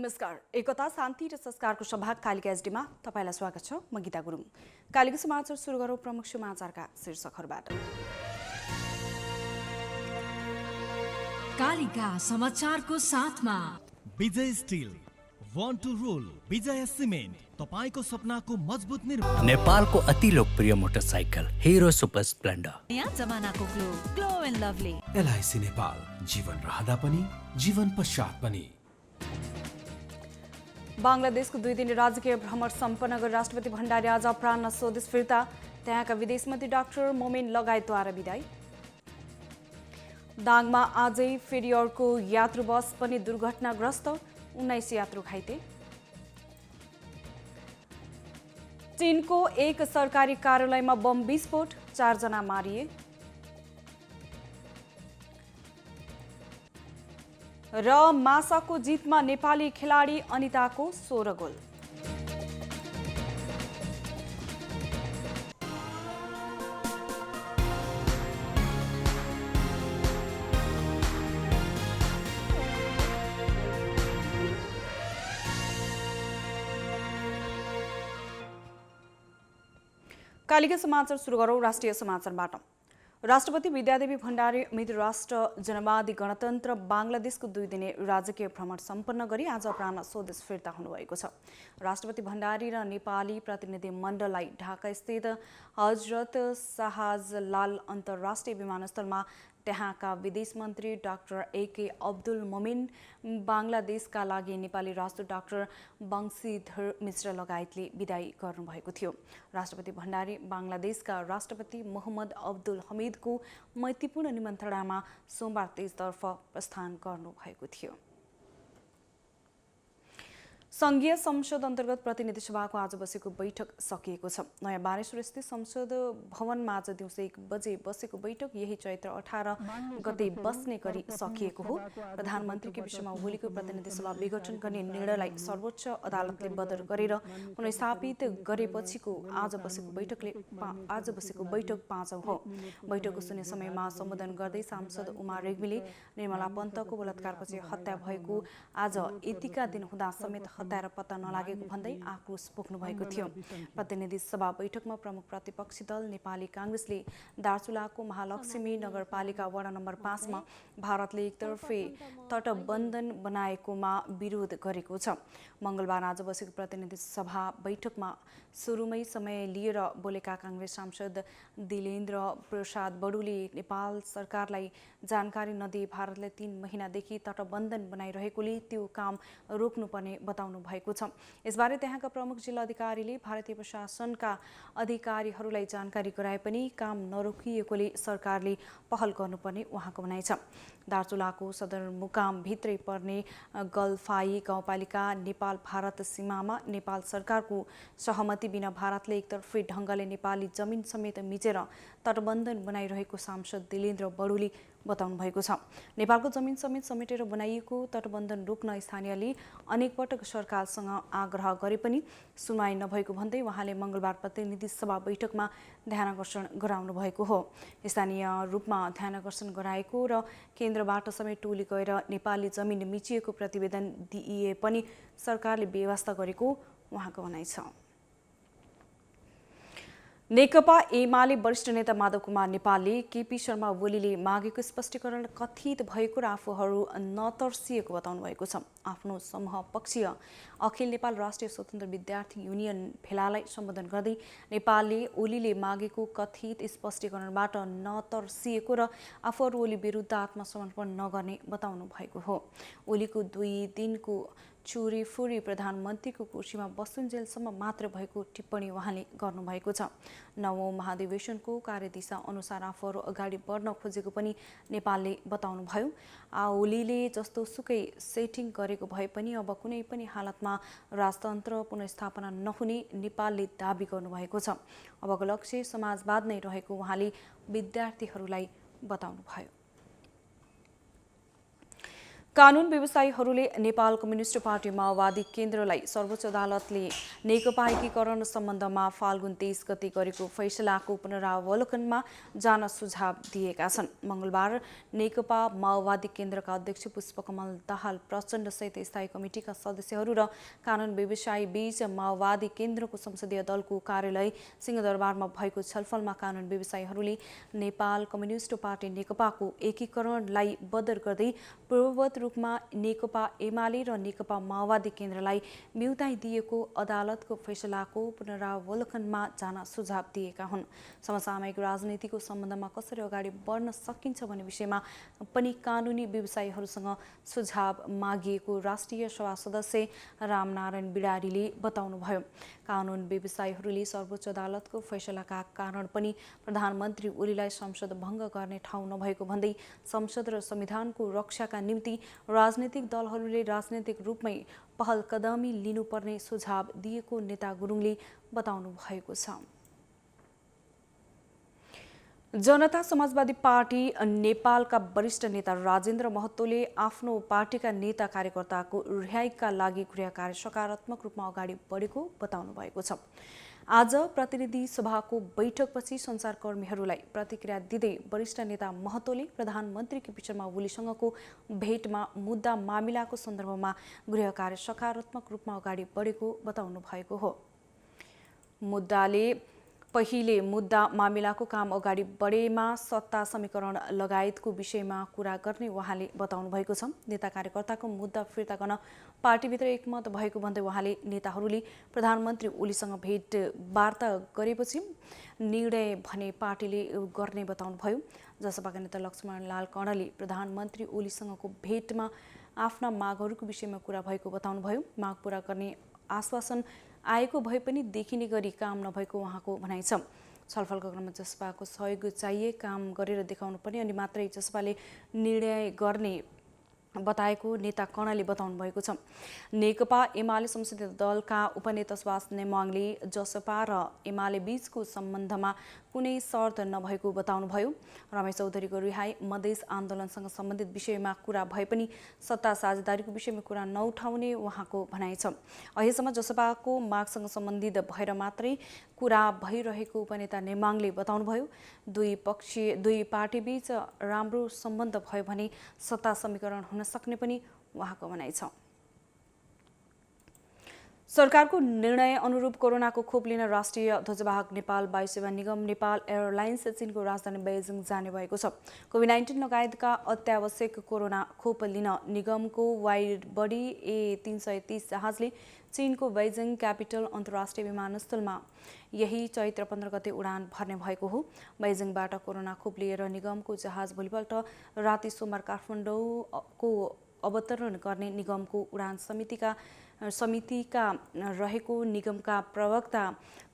नमस्कार। एकता शान्ति र संस्कारको सभा कालिका एसडीमा तपाईलाई स्वागत छ। म गीता गुरुङ। कालिका समाचार सुरु गरौँ प्रमुख समाचारका शीर्षकहरूबाट। कालिका समाचारको साथमा Vijay steel, want to rule, Vijay cement, तपाईको सपनाको मजबुत निर्माण। नेपालको अति लोकप्रिय मोटरसाइकल हिरो सुपर स्प्लेन्डर। नयाँ जमानाको glow and lovely. LIC Nepal, जीवन रहँदा पनि जीवन पश्चात पनि। बांग्लादेशको 2 दिने राजकीय भ्रमण सम्पन्न गरी राष्ट्रपति भण्डारी आज अपराह्न स्वदेश फिर्ता। त्यहाँका विदेश मन्त्री डाक्टर मोमेन लगायतद्वारा बिदाई। दाङमा आजै फेरि अर्को यात्रु बस पनि दुर्घटनाग्रस्त, 19 यात्रु घाइते। चीनको एक सरकारी कार्यालयमा बम विस्फोट, 4 जना मारिए। र मासाको जितमा नेपाली खेलाडी अनिताको 16 गोल। कालिका समाचार सुरु गरौँ राष्ट्रिय समाचारबाट। राष्ट्रपति विद्यादेवी भण्डारी मित्र राष्ट्र जनवादी गणतन्त्र बांग्लादेशको 2 दिने राजकीय भ्रमण सम्पन्न गरी आज अपराह्न स्वदेश फिर्ता हुनुभएको छ। राष्ट्रपति भण्डारी र नेपाली प्रतिनिधि मण्डललाई ढाकास्थित हजरत शाहजलाल अन्तर्राष्ट्रिय विमानस्थलमा त्यहाँका विदेश मन्त्री डाक्टर एके अब्दुल मोमिन, बांग्लादेशका लागि नेपाली राष्ट्रदूत डाक्टर बंशीधर मिश्र लगायतले बिदाई गर्नुभएको थियो। राष्ट्रपति भण्डारी बांग्लादेशका राष्ट्रपति मोहम्मद अब्दुल हमिदको मैत्रीपूर्ण निमन्त्रणामा सोमबार त्यसतर्फ प्रस्थान गर्नुभएको थियो। संघीय संसद अन्तर्गत प्रतिनिधि सभाको आज बसेको बैठक सकिएको छ। नयाँ बानेश्वर स्थित संसद भवनमा आज दिउँसो 1 बजे बसेको बैठक यही चैत्र 18 गते बस्ने गरी सकिएको हो। प्रधानमन्त्रीको विषयमा ओलीको प्रतिनिधि सभा विघटन गर्ने निर्णयलाई सर्वोच्च अदालतले बदर गरेर पुनर्स्थापित गरेपछिको आज बसेको बैठक 5औं हो। बैठकको शून्य समयमा सम्बोधन गर्दै सांसद उमा रेग्मीले निर्मला पन्तको बलात्कारपछि हत्या भएको आज यतिका दिन हुँदा समेत हत्या र पत्ता नलागेको भन्दै आक्रोश पोख्नु भएको थियो। प्रतिनिधि सभा बैठकमा प्रमुख प्रतिपक्षी दल नेपाली कांग्रेसले दार्चुलाको महालक्ष्मी नगरपालिका वडा नम्बर 5 मा भारतले एकतर्फे तटबन्धन बनाएकोमा विरोध गरेको छ। मंगलबार आज बसेको प्रतिनिधि सभा बैठकमा सुरुमै समय लिएर बोलेका कांग्रेस सांसद दिलेन्द्र प्रसाद बडुले नेपाल सरकारलाई जानकारी नदिई भारतले 3 महिनादेखि तटबन्धन बनाइरहेकोले त्यो काम रोक्नुपर्ने बताउनु भएको छ। यसबारे त्यहाँका प्रमुख जिल्ला अधिकारीले भारतीय प्रशासनका अधिकारीहरूलाई जानकारी गराए पनि काम नरोकिएकोले सरकारले पहल गर्नुपर्ने उहाँको भनाइ छ। दार्चुलाको सदरमुकाम भित्रै पर्ने गल्फाई गाउँपालिका नेपाल भारत सीमामा नेपाल सरकारको सहमति बिना भारतले एकतर्फी ढङ्गले नेपाली जमिन समेत मिचेर तटबन्धन बनाइरहेको सांसद दिलेन्द्र बडुले बताउनु भएको छ। नेपालको जमिन समेत समेटेर बनाइएको तटबन्धन रोक्न स्थानीयले अनेक पटक सरकारसँग आग्रह गरे पनि सुनवाई नभएको भन्दै उहाँले मंगलबार प्रतिनिधि सभा बैठकमा ध्यानाकर्षण गराउनु भएको हो। स्थानीय रूपमा ध्यानाकर्षण गराएको र केन्द्रबाट समेत टोली गएर नेपाली जमिन मिचिएको प्रतिवेदन दिइए पनि सरकारले व्यवस्था गरेको उहाँको भनाइ छ। नेकपा एमाले वरिष्ठ नेता माधव कुमार नेपालले केपी शर्मा ओलीले मागेको स्पष्टीकरण कथित भएको र आफूहरू नतर्सिएको बताउनु भएको छ। आफ्नो समूह पक्षीय अखिल नेपाल राष्ट्रिय स्वतन्त्र विद्यार्थी युनियन भेलालाई सम्बोधन गर्दै नेपालले ओलीले मागेको कथित स्पष्टीकरणबाट नतर्सिएको र आफूहरू ओली विरुद्ध आत्मसमर्पण नगर्ने बताउनु भएको हो। ओलीको 2 दिनको चोरीफुरी प्रधानमन्त्रीको कुर्सीमा बसुन्जेलसम्म मात्र भएको टिप्पणी उहाँले गर्नुभएको छ। 9औं महाधिवेशनको कार्यदिशा अनुसार आफूहरू अगाडि बढ्न खोजेको पनि नेपालले बताउनुभयो। ओलीले जस्तो सुकै सेटिङ गरेको भए पनि अब कुनै पनि हालतमा राजतन्त्र पुनर्स्थापना नहुने नेपालले दाबी गर्नुभएको छ। अबको लक्ष्य समाजवाद नै रहेको उहाँले विद्यार्थीहरूलाई बताउनुभयो। कानुन व्यवसायीहरूले नेपाल कम्युनिस्ट पार्टी माओवादी केन्द्रलाई सर्वोच्च अदालतले नेकपा एकीकरण सम्बन्धमा फाल्गुन 23 गते गरेको फैसलाको पुनरावलोकनमा जान सुझाव दिएका छन्। मंगलबार नेकपा माओवादी केन्द्रका अध्यक्ष पुष्पकमल दाहाल प्रचण्ड सहित स्थायी कमिटिका सदस्यहरू र कानुन व्यवसायी बीच माओवादी केन्द्रको संसदीय दलको कार्यालय सिंहदरबारमा भएको छलफलमा कानुन व्यवसायीहरूले नेपाल कम्युनिस्ट पार्टी नेकपाको एकीकरणलाई बदर गर्दै पूर्ववत रूपमा नेकपा एमाले र नेकपा माओवादी केन्द्रलाई म्युताइ दिएको अदालतको फैसलाको पुनरावलोकनमा जान सुझाव दिएका हुन्। समसामयिक राजनीतिको सम्बन्धमा कसरी अगाडि बढ्न सकिन्छ भन्ने विषयमा पनि कानुनी व्यवसायीहरूसँग सुझाव मागिएको राष्ट्रिय सभा सदस्य रामनारायण बिडारीले बताउनुभयो। कानुन व्यवसायीहरूले सर्वोच्च अदालतको फैसलाका कारण पनि प्रधानमन्त्री ओलीलाई संसद भङ्ग गर्ने ठाउँ नभएको भन्दै संसद र संविधानको रक्षाका निम्ति राजनीतिक दलहरूले राजनीतिक रूपमै पहल कदमी लिनुपर्ने सुझाव दिएको नेता गुरुङले बताउनु भएको छ। जनता समाजवादी पार्टी नेपालका वरिष्ठ नेता राजेन्द्र महतोले आफ्नो पार्टीका नेता कार्यकर्ताको रिहाइका लागि गृह कार्य सकारात्मक रूपमा अगाडि बढेको बताउनु भएको छ। आज प्रतिनिधि सभाको बैठकपछि सञ्चारकर्मीहरूलाई प्रतिक्रिया दिँदै वरिष्ठ नेता महतोले प्रधानमन्त्रीको पिछरमा ओलीसँगको भेटमा मुद्दा मामिलाको सन्दर्भमा गृह कार्य सकारात्मक रूपमा अगाडि बढेको बताउनु भएको हो। पहिले मुद्दा मामिलाको काम अगाडि बढेमा सत्ता समीकरण लगायतको विषयमा कुरा गर्ने उहाँले बताउनु भएको छ। नेता कार्यकर्ताको मुद्दा फिर्ता गर्न पार्टीभित्र एकमत भएको भन्दै उहाँले नेताहरूले प्रधानमन्त्री ओलीसँग भेटवार्ता गरेपछि निर्णय भने पार्टीले गर्ने बताउनुभयो। जसपाका नेता लक्ष्मणलाल कणले प्रधानमन्त्री ओलीसँगको भेटमा आफ्ना मागहरूको विषयमा कुरा भएको बताउनुभयो। माग पूरा गर्ने आश्वासन आएको भए पनि देखिने गरी काम नभएको उहाँको भनाइ छ। छलफलको क्रममा जसपाको सहयोग चाहिए, काम गरेर देखाउनु पर्ने अनि मात्रै जसपाले निर्णय गर्ने बताएको नेता कणले बताउनु भएको छ। नेकपा एमाले संसदीय दलका उपनेता सुभाष नेमाङले जसपा र एमाले बीचको सम्बन्धमा कुनै शर्त नभएको बताउनुभयो। रमेश चौधरीको रिहाई मधेस आन्दोलनसँग सम्बन्धित विषयमा कुरा भए पनि सत्ता साझेदारीको विषयमा कुरा नउठाउने उहाँको भनाइ छ। अहिलेसम्म जसपाको मागसँग सम्बन्धित भएर मात्रै कुरा भइरहेको उपनेता नेमाङले बताउनुभयो। दुई पार्टीबीच राम्रो सम्बन्ध भयो भने सत्ता समीकरण हुन सक्ने पनि उहाँको भनाइ छ। सरकारको निर्णय अनुरूप कोरोनाको खोप लिन राष्ट्रिय ध्वजवाहक नेपाल वायुसेवा निगम नेपाल एयरलाइन्स चीनको राजधानी बेइजिङ जाने भएको छ। कोभिड-19 लगायतका अत्यावश्यक कोरोना खोप लिन निगमको वाइडबडी A330 जहाजले चीनको बेइजिङ क्यापिटल अन्तर्राष्ट्रिय विमानस्थलमा यही चैत्र 15 गते उडान भर्ने भएको हो। बेइजिङबाट कोरोना खोप लिएर निगमको जहाज भोलिपल्ट राति सोमबार काठमाडौँको अवतरण गर्ने निगमको उडान समितिका रहेको निगमका प्रवक्ता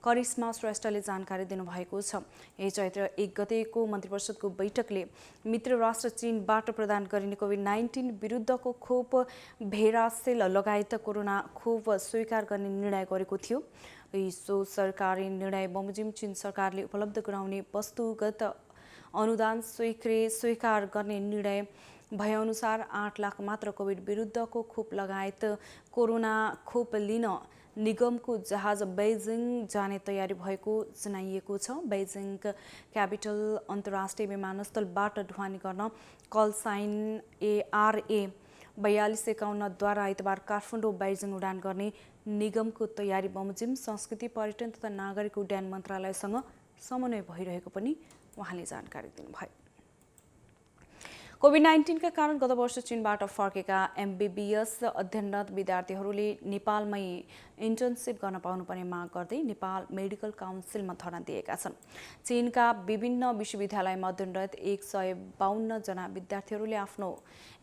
करिश्मा श्रेष्ठले जानकारी दिनुभएको छ। यही चैत्र 1 गतेको मन्त्रिपरिषदको बैठकले मित्र राष्ट्र चीनबाट प्रदान गरिने कोभिड-19 विरुद्धको खोप भेरासेल लगायत कोरोना खोप स्वीकार गर्ने निर्णय गरेको थियो। सो सरकारी निर्णय बमोजिम चीन सरकारले उपलब्ध गराउने वस्तुगत अनुदान स्वीकार गर्ने निर्णय भएअनुसार 8 लाख मात्र कोभिड विरुद्धको खोप लगायत कोरोना खोप लिन निगमको जहाज बेइजिङ जाने तयारी भएको जनाइएको छ। बेइजिङ क्यापिटल अन्तर्राष्ट्रिय विमानस्थलबाट ढुवानी गर्न कल साइन ARA 4251 द्वारा आइतबार काठमाडौँ बेइजिङ उडान गर्ने निगमको तयारी बमोजिम संस्कृति पर्यटन तथा नागरिक उड्डयन मन्त्रालयसँग समन्वय भइरहेको पनि उहाँले जानकारी दिनुभयो। कोभिड-19 का कारण गत वर्ष चीनबाट फर्केका MBBS अध्ययनरत विद्यार्थीहरूले नेपालमै इन्टर्नसिप गर्न पाउनुपर्ने माग गर्दै नेपाल मेडिकल काउन्सिलमा धरना दिएका छन्। चीनका विभिन्न विश्वविद्यालयमा अध्ययनरत 152 जना विद्यार्थीहरूले आफ्नो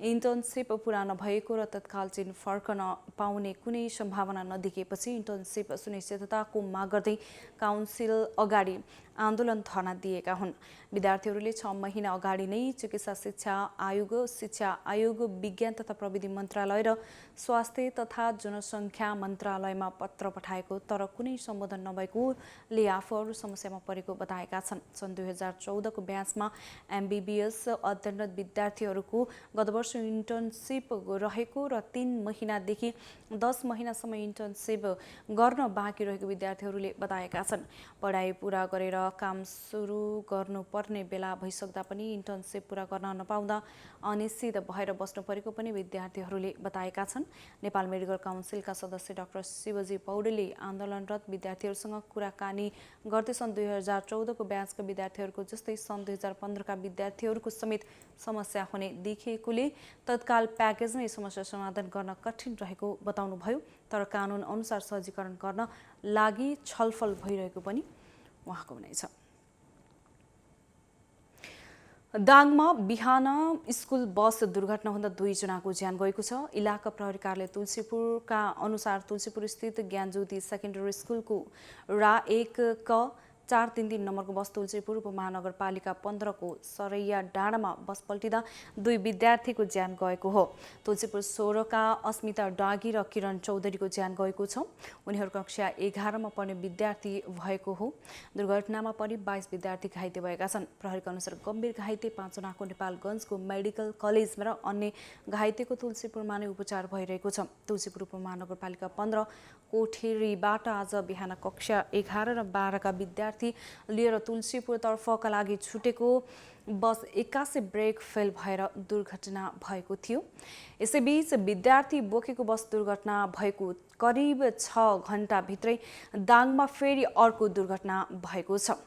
इन्टर्नसिप पूरा नभएको र तत्काल चीन फर्कन पाउने कुनै सम्भावना नदेखिएपछि इन्टर्नसिप सुनिश्चितताको माग गर्दै काउन्सिल अगाडि आन्दोलन धरना दिएका हुन्। विद्यार्थीहरूले 6 महिना अगाडि नै चिकित्सा शिक्षा आयोग, शिक्षा आयोग, विज्ञान तथा प्रविधि मन्त्रालय र स्वास्थ्य तथा जनसङ्ख्या मन्त्रालयमा पत्र पठाएको तर कुनै सम्बोधन नभएकोले आफूहरू समस्यामा परेको बताएका छन्। सन् 2014को ब्याचमा एमबीबीएस अध्ययनरत विद्यार्थीहरूको गत वर्ष इन्टर्नसिप रहेको र 3 महिनादेखि 10 महिनासम्म इन्टर्नसिप गर्न बाँकी रहेको विद्यार्थीहरूले बताएका छन्। पढाइ पूरा गरेर काम सुरु गर्नुपर्ने बेला भइसक्दा पनि इन्टर्नसिप पूरा गर्न नपाउँदा अनिश्चित भएर बस्नु परेको पनि विद्यार्थीहरूले बताएका छन्। नेपाल मेडिकल काउन्सिलका सदस्य डाक्टर शिवजी पौडेलले आन्दोलनरत विद्यार्थीहरूसँग कुराकानी गर्दै सन् 2014को ब्याचका विद्यार्थीहरूको जस्तै सन् 2015का विद्यार्थीहरूको समेत समस्या हुने देखिएकोले तत्काल प्याकेजमै समस्या समाधान गर्न कठिन रहेको बताउनुभयो। तर कानुन अनुसार सहजीकरण गर्न लागि छलफल भइरहेको पनि उहाँको भनाइ छ। दाङमा बिहान स्कुल बस दुर्घटना हुँदा 2 जनाको ज्यान गएको छ। इलाका प्रहरी कार्यालय तुलसीपुरका अनुसार तुलसीपुर स्थित ज्ञानज्योति सेकेन्डरी स्कुलको रा 1 क 433 नम्बरको बस तुलसीपुर उपमहानगरपालिका 15 को सरैया डाँडामा बस पल्टिँदा 2 विद्यार्थीको ज्यान गएको हो। तुलसीपुर 16 का अस्मिता डागी र किरण चौधरीको ज्यान गएको छ। उनीहरू कक्षा 11 मा पढ्ने विद्यार्थी भएको हो। दुर्घटनामा परि 22 विद्यार्थी घाइते भएका छन्। प्रहरीका अनुसार गम्भीर घाइते 5 जनाको नेपालगञ्जको मेडिकल कलेजमा र अन्य घाइतेको तुलसीपुरमा नै उपचार भइरहेको छ। तुलसीपुर उपमहानगरपालिका 15 कोठेरीबाट आज बिहान कक्षा 11 र 12 का विद्यार्थी लिएर तुलसीपुरतर्फका लागि छुटेको बस एक्कासी ब्रेक फेल भएर दुर्घटना भएको थियो। यसैबीच विद्यार्थी बोकेको बस दुर्घटना भएको करिब 6 घण्टाभित्रै दाङमा फेरि अर्को दुर्घटना भएको छ।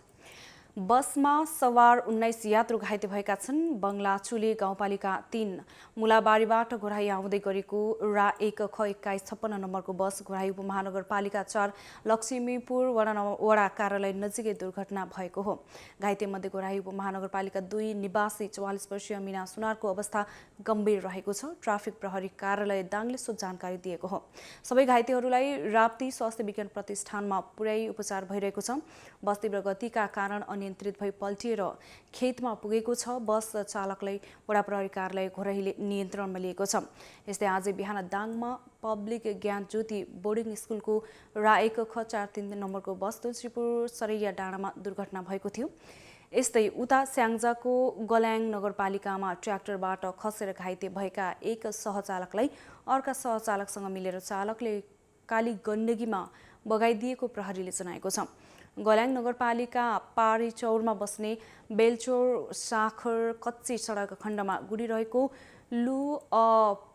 बसमा सवार 19 यात्रु घाइते भएका छन्। बङ्गलाचुले गाउँपालिका 3 मुलाबारीबाट घोराई आउँदै गरेको रा 1 ख 2156 नम्बरको बस घोराई उपमहानगरपालिका 4 लक्ष्मीपुर वडा कार्यालय नजिकै दुर्घटना भएको हो। घाइते मध्ये घोराई उपमहानगरपालिका 2 निवासी 44 वर्षीय मिना सुनारको अवस्था गम्भीर रहेको छ। ट्राफिक प्रहरी कार्यालय दाङले सो जानकारी दिएको हो। सबै घाइतेहरूलाई राप्ती स्वास्थ्य विज्ञान प्रतिष्ठानमा पुर्याई उपचार भइरहेको छ। बस तीव्र गतिका कारण अनियन्त्रित भई पल्टिएर खेतमा पुगेको छ। बस चालकलाई वडा प्रहरी कार्यालय घोराईले नियन्त्रणमा लिएको छ। यस्तै आज बिहान दाङमा पब्लिक ज्ञान ज्योति बोर्डिङ स्कुलको रा 1 ख 433 नम्बरको बस तुलसीपुर सरैया डाँडामा दुर्घटना भएको थियो। यस्तै उता स्याङ्जाको गल्याङ नगरपालिकामा ट्र्याक्टरबाट खसेर घाइते भएका एक सहचालकलाई अर्का सहचालकसँग मिलेर चालकले काली गण्डकीमा बगाइदिएको प्रहरीले जनाएको छ। गल्याङ नगरपालिका पारीचौरमा बस्ने बेलचौर साखर कच्ची सडक खण्डमा गुडिरहेको लु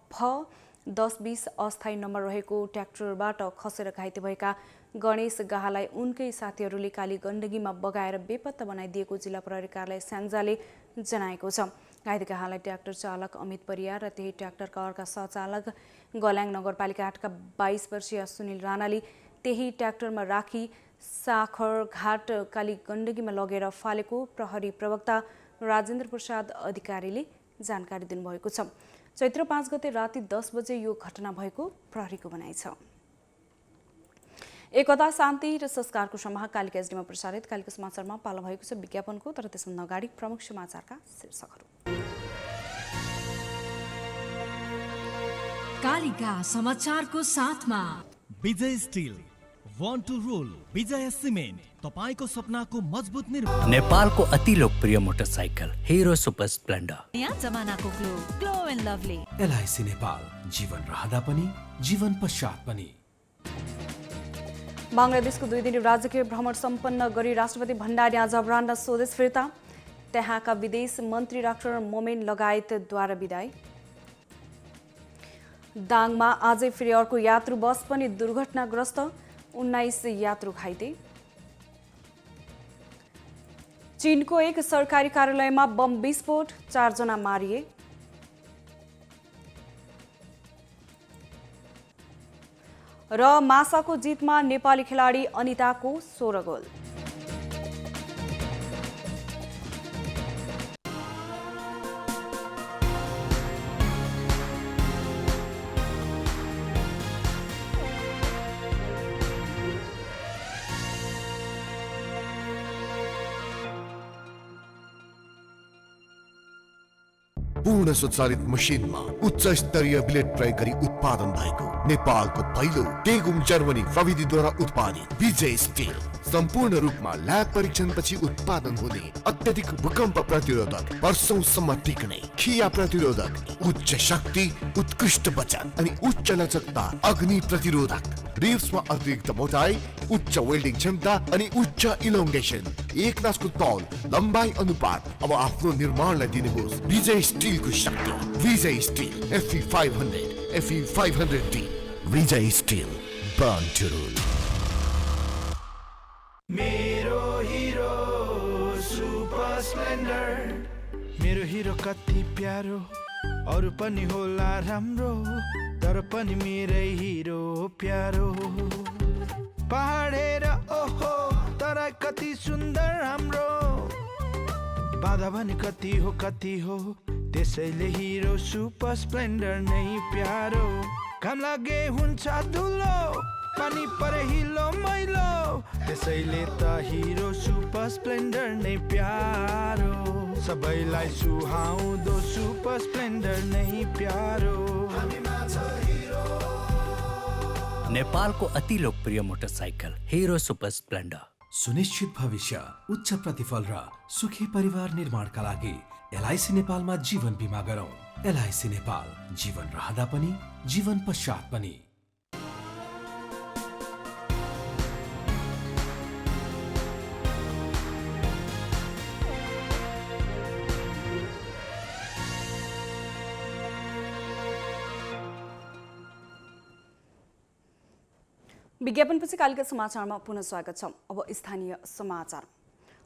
फ 1020 अस्थायी नम्बर रहेको ट्र्याक्टरबाट खसेर घाइते भएका गणेश गाहालाई उनकै साथीहरूले काली गण्डकीमा बगाएर बेपत्ता बनाइदिएको जिल्ला प्रहरी कार्यालय स्याङ्जाले जनाएको छ। घाइते गाहालाई ट्र्याक्टर चालक अमित परियार र त्यही ट्र्याक्टरका अर्का सहचालक गल्याङ नगरपालिका 8 का 22 वर्षीय सुनिल राणाले त्यही ट्र्याक्टरमा राखी साखरघाट काली गण्डकीमा लगेर फालेको प्रहरी प्रवक्ता राजेन्द्र प्रसाद अधिकारीले जानकारी दिनुभएको छ। चैत्र 5 गते राति 10 बजे यो घटना भएको प्रहरीको भनाइ छ। एकता शान्ति र संस्कारको समाह कालिका एसडीमा प्रसारित कालिका समाचारमा पालो भएको छ विज्ञापनको। तर त्यसभन्दा अगाडि प्रमुख समाचारका शीर्षकहरू। कालिका समाचारको साथमा Vijay still, one two role, विजय सिमेन्ट, तपाईको सपनाको मजबुत निर्माण। नेपालको अति लोकप्रिय मोटरसाइकल हिरो सुपर स्प्लेन्डर। नयाँ जमानाको glow and lovely. LIC Nepal, जीवन रहँदा पनि जीवन पश्चात पनि। बङ्गलादेशको 2 दिने राजकीय भ्रमण सम्पन्न गरी राष्ट्रपति भण्डारी आज अपराह्न स्वदेश फिर्ता। त्यहाँका विदेश मन्त्री डाक्टर मोमेन लगायतद्वारा विदाई। दाङमा आजै फेरि अर्को यात्रु बस पनि दुर्घटनाग्रस्त, 19 यात्रु घाइते। चीनको एक सरकारी कार्यालयमा बम विस्फोट, 4 जना मारिए। र मासाको जितमा नेपाली खेलाडी अनिताको 16 गोल। पूर्ण स्वचालित मसिनमा उच्च स्तरीय ब्लेड प्रयोग गरी उत्पादन भएको नेपालको पहिलो टेगुम जर्मनी प्रविधिद्वारा उत्पादित विजय स्टिल सम्पूर्ण रूपमा ल्याब परीक्षणपछि उत्पादन हुने अत्यधिक भूकम्प प्रतिरोधक, वर्षौंसम्म टिक्ने, खिया प्रतिरोधक, उच्च शक्ति, उत्कृष्ट वजन अनि उच्च लचकता, अग्नि प्रतिरोधक, रिब्समा अतिरिक्त मोटाई, उच्च वेल्डिङ क्षमता अनि उच्च इलोङ्गेसन, एक नासको तौल, लम्बाइ अनुपात। अब आफ्नो निर्माणलाई दिनुहोस् विजय स्टिलको शक्ति। Vijay steel FE 500, FE 500D, Vijay steel, burn to rule. मेरो हिरो सुपर स्प्लेन्डर, मेरो हिरो कति प्यारो, अरू पनि होला राम्रो, तर पनि मेरै हिरो प्यारो। पहाडेर ओहो तर कति सुन्दर हाम्रो, बाधा भने कति हो, त्यसैले हिरो सुपर स्प्लेन्डर नै प्यारो। घाम लागे हुन्छ धुलो, पानी परे हिलो मैलो, त्यसैले त हिरो सुपर स्प्लेन्डर नै प्यारो। सबैलाई सुहाउँदो सुपर स्प्लेन्डर नै प्यारो। नेपालको अति लोकप्रिय मोटरसाइकल हिरो सुपर स्प्लेन्डर। सुनिश्चित भविष्य, उच्च प्रतिफल र सुखी परिवार निर्माणका लागि LIC नेपालमा जीवन बिमा गरौँ। LIC नेपाल, जीवन रहँदा पनि जीवन पश्चात पनि। विज्ञापनपछि कालिका समाचारमा पुनः स्वागत छ। अब स्थानीय समाचार।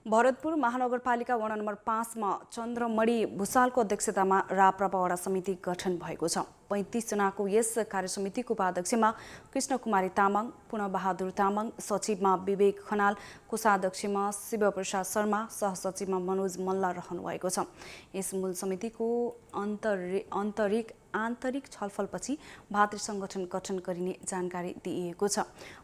भरतपुर महानगरपालिका वडा नम्बर 5 मा चन्द्रमणि भुसालको अध्यक्षतामा राप्रपा वडा समिति गठन भएको छ। 35 जनाको यस कार्यसमितिको उपाध्यक्षमा कृष्ण कुमारी तामाङ, पुनः बहादुर तामाङ, सचिवमा विवेक खनाल, कोषाध्यक्षमा शिवप्रसाद शर्मा, सहसचिवमा मनोज मल्ल रहनु भएको छ। यस मूल समितिको आन्तरिक छलफलपछि भातृ संगठन गठन गरिने जानकारी दिइएको छ।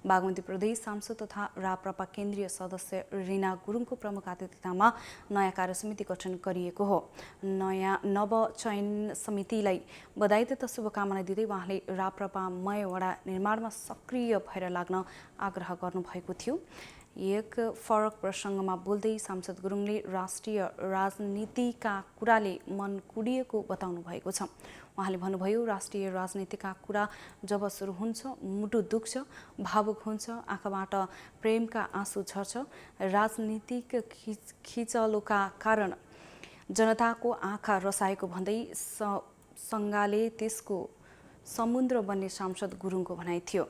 बागमती प्रदेश सांसद तथा राप्रपा केन्द्रीय सदस्य रिना गुरुङको प्रमुख अतिथितामा नयाँ कार्यसमिति गठन गरिएको हो। नयाँ नवचयन समितिलाई बधाई तथा शुभकामना दिँदै उहाँले राप्रपामय वडा निर्माणमा सक्रिय भएर लाग्न आग्रह गर्नुभएको थियो। एक फरक प्रसङ्गमा बोल्दै सांसद गुरुङले राष्ट्रिय राजनीतिका कुराले मन कुडिएको बताउनु भएको छ। उहाँले भन्नुभयो, राष्ट्रिय राजनीतिका कुरा जब सुरु हुन्छ मुटु दुख्छ, भावुक हुन्छ, आँखाबाट प्रेमका आँसु झर्छ। राजनीतिक खिचलोका कारण जनताको आँखा रसाएको भन्दै सङ्घाले त्यसको समुद्र बन्ने सांसद गुरुङको भनाइ थियो।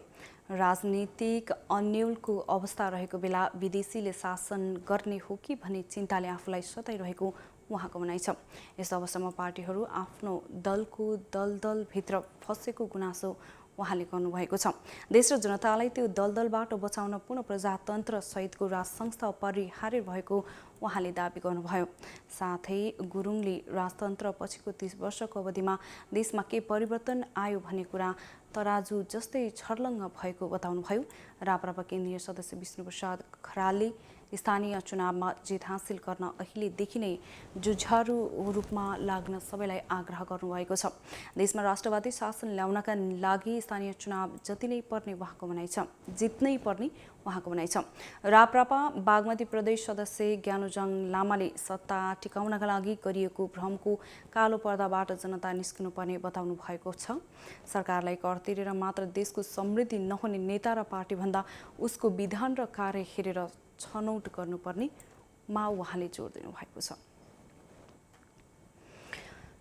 राजनीतिक अन्यलको अवस्था रहेको बेला विदेशीले शासन गर्ने हो कि भन्ने चिन्ताले आफूलाई सताइरहेको उहाँको भनाइ छ। यस अवस्थामा पार्टीहरू आफ्नो दलको दलदलभित्र फँसेको गुनासो उहाँले गर्नुभएको छ। देश र जनतालाई त्यो दलदलबाट बचाउन पुनः प्रजातन्त्र सहितको राज संस्था अपरिहार्य भएको उहाँले दाबी गर्नुभयो। साथै गुरुङले राजतन्त्र पछिको 30 वर्षको अवधिमा देशमा के परिवर्तन आयो भन्ने कुरा तराजु जस्तै छर्लङ्ग भएको बताउनुभयो। राप्रपा केन्द्रीय सदस्य विष्णुप्रसाद खरालले स्थानीय चुनावमा जित हासिल गर्न अहिलेदेखि नै जुझारु रूपमा लाग्न सबैलाई आग्रह गर्नुभएको छ। देशमा राष्ट्रवादी शासन ल्याउनका लागि स्थानीय चुनाव जति नै पर्ने उहाँको भनाइ छ, जित्नै पर्ने उहाँको भनाइ छ। राप्रपा बागमती प्रदेश सदस्य ज्ञानुजङ लामाले सत्ता टिकाउनका लागि गरिएको भ्रमको कालो पर्दाबाट जनता निस्किनुपर्ने बताउनु भएको छ। सरकारलाई कर तिरेर मात्र देशको समृद्धि नहुने नेता र पार्टीभन्दा उसको विधान र कार्य हेरेर छनौट गर्नुपर्नेमा उहाँले जोड दिनुभएको छ।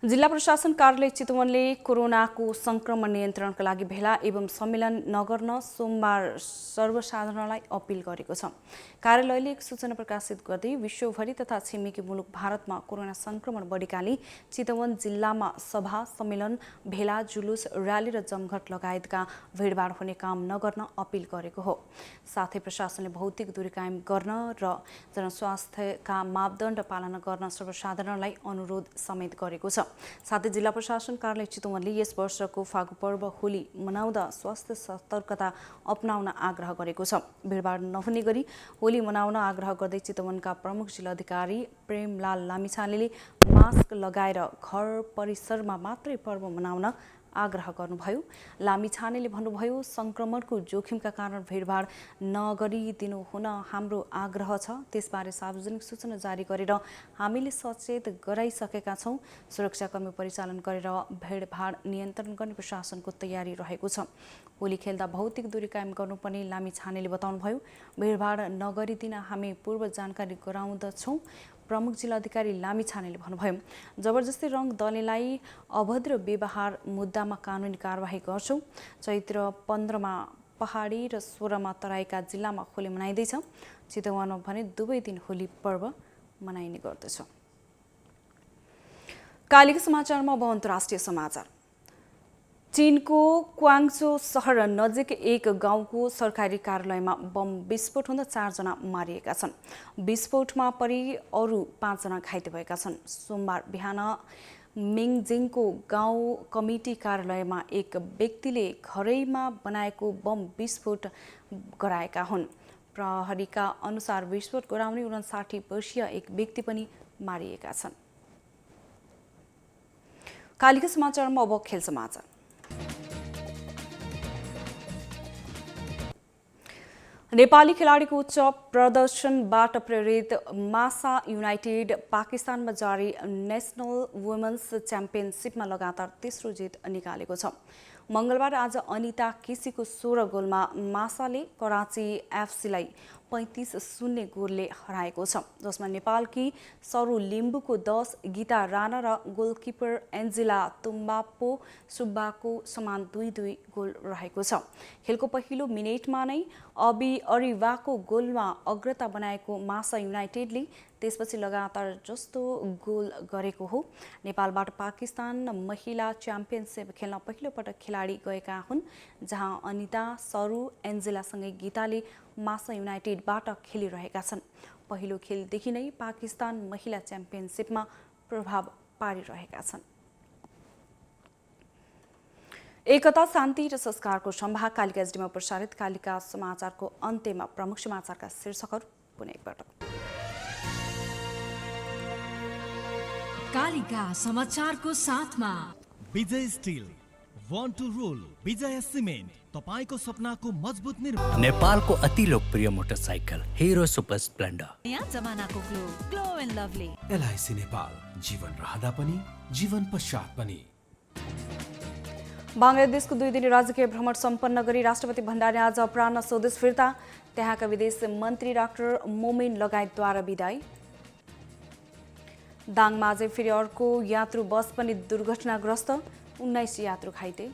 जिल्ला प्रशासन कार्यालय चितवनले कोरोनाको संक्रमण नियन्त्रणका लागि भेला एवं सम्मेलन नगर्न सोमबार सर्वसाधारणलाई अपील गरेको छ। कार्यालयले एक सूचना प्रकाशित गर्दै विश्वभरि तथा छिमेकी मुलुक भारतमा कोरोना संक्रमण बढेकाले चितवन जिल्लामा सभा, सम्मेलन, भेला, जुलुस, र्याली र जमघट लगायतका भिडभाड हुने काम नगर्न अपील गरेको हो। साथै प्रशासनले भौतिक दूरी कायम गर्न र जनस्वास्थ्यका मापदण्ड पालना गर्न सर्वसाधारणलाई अनुरोध समेत गरेको छ। साथै जिल्ला प्रशासन कार्यालय चितवनले यस वर्षको फागु पर्व होली मनाउँदा स्वास्थ्य सतर्कता अपनाउन आग्रह गरेको छ। भिडभाड नहुने गरी होली मनाउन आग्रह गर्दै चितवनका प्रमुख जिल्लाधिकारी प्रेमलाल लामिछानेले मास्क लगाएर घर परिसरमा मात्रै पर्व मनाउन आग्रह गर्नुभयो। लामिछानेले भन्नुभयो, संक्रमणको जोखिमका कारण भिडभाड नगरिदिनु हुन हाम्रो आग्रह छ। त्यसबारे सार्वजनिक सूचना जारी गरेर हामीले सचेत गराइसकेका छौँ। सुरक्षाकर्मी परिचालन गरेर भिडभाड नियन्त्रण गर्ने प्रशासनको तयारी रहेको छ। होली खेल्दा भौतिक दूरी कायम गर्नुपर्ने लामिछानेले बताउनुभयो। भिडभाड नगरिदिन हामी पूर्व जानकारी गराउँदछौँ। प्रमुख जिल्लाधिकारी लामिछानेले भन्नुभयो, जबरजस्ती रङ दल्नेलाई अभद्र व्यवहार मुद्दामा कानुनी कारबाही गर्छौँ। चैत्र 15 मा पहाडी र 16 मा तराईका जिल्लामा होली मनाइँदैछ। चितवनमा भने दुवै दिन होली पर्व मनाइने गर्दछ। कालीका समाचारमा अब अन्तर्राष्ट्रिय समाचार। चीनको क्वाङचो सहर नजिक एक गाउँको सरकारी कार्यालयमा बम विस्फोट हुँदा 4 जना मारिएका छन्। विस्फोटमा परि अरू 5 जना घाइते भएका छन्। सोमबार बिहान मिङजिङको गाउँ कमिटी कार्यालयमा एक व्यक्तिले घरैमा बनाएको बम विस्फोट गराएका हुन्। प्रहरीका अनुसार विस्फोट गराउने 59 वर्षीय एक व्यक्ति पनि मारिएका छन्। कालीका समाचारमा अब खेल समाचार। नेपाली खेलाडीको उच्च प्रदर्शनबाट प्रेरित मासा युनाइटेड पाकिस्तानमा जारी नेसनल वुमेन्स च्याम्पियनसिपमा लगातार तेस्रो जित निकालेको छ। मंगलबार आज अनिता केसीको 16 गोलमा मासाले कराची एफसीलाई 35-0 गोलले हराएको छ, जसमा नेपालकी सरू लिम्बुको 10, गीता राणा र गोलकिपर एन्जेला तुम्बाप्पो सुब्बाको समान 2-2 गोल रहेको छ। खेलको पहिलो मिनेटमा नै अबी अरिवाको गोलमा अग्रता बनाएको मासा युनाइटेडले त्यसपछि लगातार जस्तो गोल गरेको हो। नेपालबाट पाकिस्तान महिला च्याम्पियनसिप खेल्न पहिलो पटक खेलाडी गएका हुन्, जहाँ अनिता, सरू, एन्जेलासँगै गीताले मासा युनाइटेडबाट खेलिरहेका छन्। पहिलो खेलदेखि नै पाकिस्तान महिला च्याम्पियनसिपमा प्रभाव पारिरहेका छन्। एकता, शान्ति र संस्कारको सम्भाग कालिका एसडीमा प्रसारित कालिका समाचारको अन्त्यमा प्रमुख समाचारका शीर्षकहरू पुनः एकपटक। कालिका समाचारको साथमा Vijay still, one two role, विजय सिमेन्ट, तपाईको सपनाको मजबुत निर्माण। नेपालको अति लोकप्रिय मोटरसाइकल हिरो सुपर स्प्लेन्डर। नयाँ जमानाको glow and lovely. LIC Nepal, जीवन रहँदा पनि जीवन पश्चात पनि। बङ्गलादेशको 2 दिने राजकीय भ्रमण सम्पन्न गरी राष्ट्रपति भण्डारी आज अपराह्न स्वदेश फिर्ता। त्यहाँका विदेश मन्त्री डाक्टर मोमिन लगायतद्वारा बिदाई। दाङमा अझै फेरि अर्को यात्रु बस पनि दुर्घटनाग्रस्त, 19 यात्रु घाइते।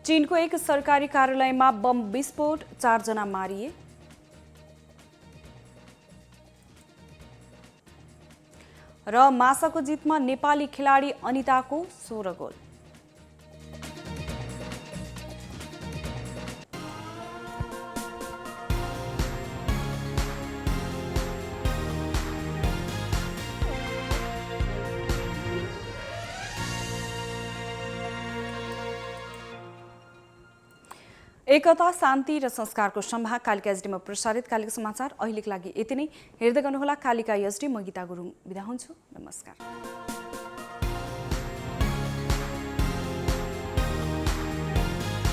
चीनको एक सरकारी कार्यालयमा बम विस्फोट, 4 जना मारिए। र मासाको जितमा नेपाली खेलाडी अनिताको 16 गोल। एकता, शान्ति र संस्कारको सम्भाग कालिका एसडीमा प्रसारित कालिका समाचार अहिलेको लागि यति नै। हेर्दै गर्नुहोला कालिका एसडी। म गीता गुरुङ बिदा हुन्छु। नमस्कार।